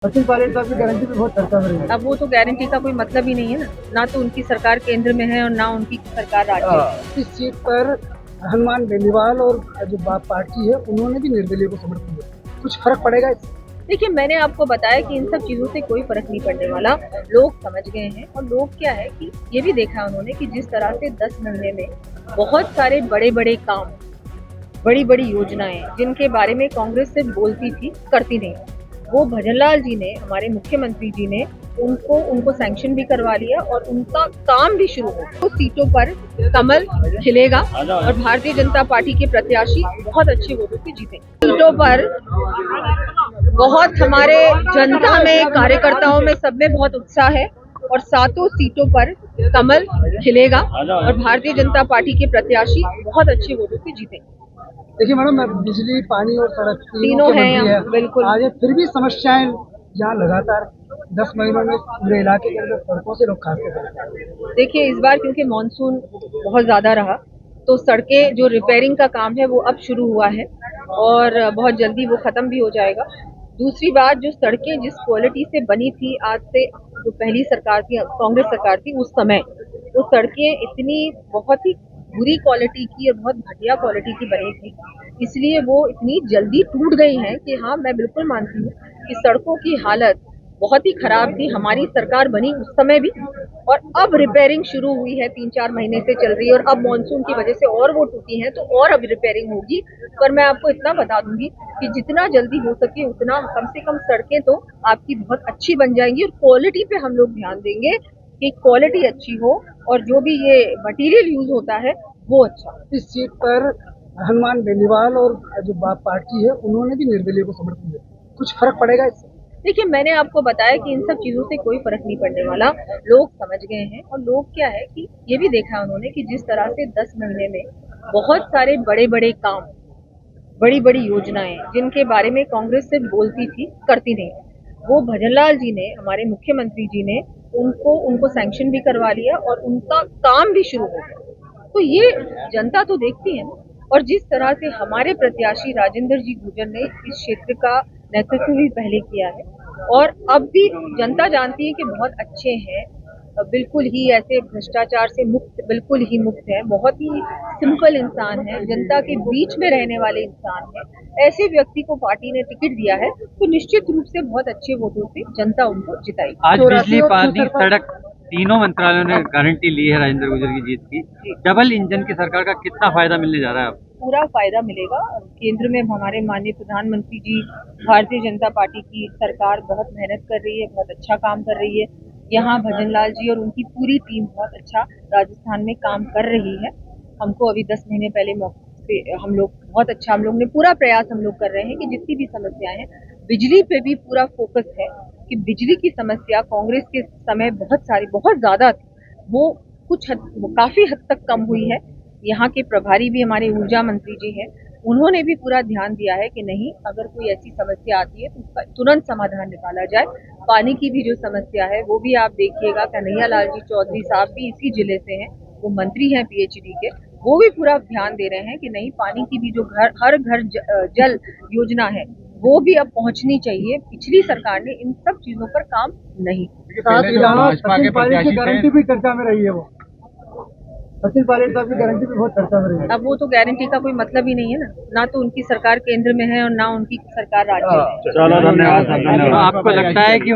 सचिन पायलट साहब की गारंटी पे बहुत चर्चा में रही है। अब वो तो गारंटी का कोई मतलब ही नहीं है ना, ना तो उनकी सरकार केंद्र में है और ना उनकी सरकार राज्य में। इस सीट पर हनुमान बेनीवाल और जो बाप पार्टी है उन्होंने भी निर्दलीय को समर्थन दिया। कुछ फर्क पड़ेगा इससे? देखिए, मैंने आपको बताया कि इन सब चीजों से कोई फर्क नहीं पड़ने वाला। लोग समझ गए हैं और लोग क्या है कि ये भी देखा उन्होंने कि जिस तरह से 10 महीने में बहुत सारे बड़े बड़े काम, बड़ी बड़ी योजनाएं जिनके बारे में कांग्रेस सिर्फ बोलती थी, करती नहीं, वो भजनलाल जी ने, हमारे मुख्यमंत्री जी ने उनको सैंक्शन भी करवा लिया और उनका काम भी शुरू हो गया। तो सीटों पर कमल खिलेगा और भारतीय जनता पार्टी के प्रत्याशी बहुत अच्छे वोटों से जीतेंगे। सीटों पर बहुत हमारे जनता में, कार्यकर्ताओं में, सब में बहुत उत्साह है और सातों सीटों पर कमल खिलेगा और भारतीय जनता पार्टी के प्रत्याशी बहुत अच्छे वोटों से जीतेंगे। देखिए मैडम, बिजली, पानी और सड़क तीनों हैं यहाँ, बिल्कुल। आज फिर भी समस्याएं यहाँ लगातार 10 महीनों में पूरे इलाके के अंदर सड़कों से लोग खाते। देखिए, इस बार क्योंकि मानसून बहुत ज्यादा रहा तो सड़कें जो रिपेयरिंग का काम है वो अब शुरू हुआ है और बहुत जल्दी वो खत्म भी हो जाएगा। दूसरी बात, जो सड़कें जिस क्वालिटी से बनी थी आज से जो पहली सरकार थी, कांग्रेस सरकार थी, उस समय वो सड़कें इतनी बहुत ही बुरी क्वालिटी की और बहुत घटिया क्वालिटी की बनी थी, इसलिए वो इतनी जल्दी टूट गई हैं कि हाँ, मैं बिल्कुल मानती हूँ कि सड़कों की हालत बहुत ही खराब थी। हमारी सरकार बनी उस समय भी और अब रिपेयरिंग शुरू हुई है, 3-4 महीने से चल रही है और अब मानसून की वजह से और वो टूटी हैं तो और अब रिपेयरिंग होगी। पर मैं आपको इतना बता दूंगी कि जितना जल्दी हो सके उतना कम से कम सड़कें तो आपकी बहुत अच्छी बन जाएंगी और क्वालिटी पे हम लोग ध्यान देंगे कि क्वालिटी अच्छी हो और जो भी ये मटेरियल यूज होता है वो अच्छा। इस सीट पर हनुमान बेनीवाल और जो बाप पार्टी है उन्होंने भी निर्दलीय को समर्थन दिया। कुछ फर्क पड़ेगा इससे? देखिए, मैंने आपको बताया कि इन सब चीजों से कोई फर्क नहीं पड़ने वाला। लोग समझ गए हैं और लोग क्या है कि ये भी देखा उन्होंने कि जिस तरह से 10 महीने में बहुत सारे बड़े बड़े काम, बड़ी बड़ी योजनाएं जिनके बारे में कांग्रेस सिर्फ बोलती थी, करती नहीं, वो भजनलाल जी ने, हमारे मुख्यमंत्री जी ने उनको सैंक्शन भी करवा लिया और उनका काम भी शुरू हो गया। तो ये जनता तो देखती है ना। और जिस तरह से हमारे प्रत्याशी राजेंद्र जी गुर्जर ने इस क्षेत्र का नेतृत्व भी पहले किया है और अब भी जनता जानती है कि बहुत अच्छे हैं, बिल्कुल ही ऐसे भ्रष्टाचार से मुक्त, बिल्कुल ही मुक्त है, बहुत ही सिंपल इंसान है, जनता के बीच में रहने वाले इंसान है। ऐसे व्यक्ति को पार्टी ने टिकट दिया है तो निश्चित रूप से बहुत अच्छे वोटों से जनता उनको जिताएगी। आज बिजली, पानी, सड़क तीनों मंत्रालयों ने गारंटी ली है राजेंद्र गुर्जर की जीत की। डबल इंजन की सरकार का कितना फायदा मिलने जा रहा है? पूरा फायदा मिलेगा। केंद्र में हमारे माननीय प्रधानमंत्री जी, भारतीय जनता पार्टी की सरकार बहुत मेहनत कर रही है, बहुत अच्छा काम कर रही है। यहाँ भजनलाल जी और उनकी पूरी टीम बहुत अच्छा राजस्थान में काम कर रही है। हमको अभी 10 महीने पहले मौके पे हम लोग ने पूरा प्रयास हम लोग कर रहे हैं कि जितनी भी समस्याएं हैं, बिजली पे भी पूरा फोकस है कि बिजली की समस्या कांग्रेस के समय बहुत ज्यादा थी, वो काफी हद तक कम हुई है। यहाँ के प्रभारी भी हमारे ऊर्जा मंत्री जी हैं, उन्होंने भी पूरा ध्यान दिया है कि नहीं, अगर कोई ऐसी समस्या आती है तो उसका तुरंत समाधान निकाला जाए। पानी की भी जो समस्या है वो भी आप देखिएगा, कन्हैया लाल जी चौधरी साहब भी इसी जिले से हैं, वो मंत्री हैं PhD के, वो भी पूरा ध्यान दे रहे हैं कि नहीं, पानी की भी जो हर घर जल योजना है वो भी अब पहुंचनी चाहिए। पिछली सरकार ने इन सब चीजों पर काम नहीं किया। सचिन पायलट की गारंटी भी चर्चा में रही है। वो सचिन पायलट साहब की गारंटी भी बहुत चर्चा में रही है। अब वो तो गारंटी का कोई मतलब ही नहीं है ना, ना तो उनकी सरकार केंद्र में है और ना उनकी सरकार राज्य में। चलो, धन्यवाद। आपको लगता है कि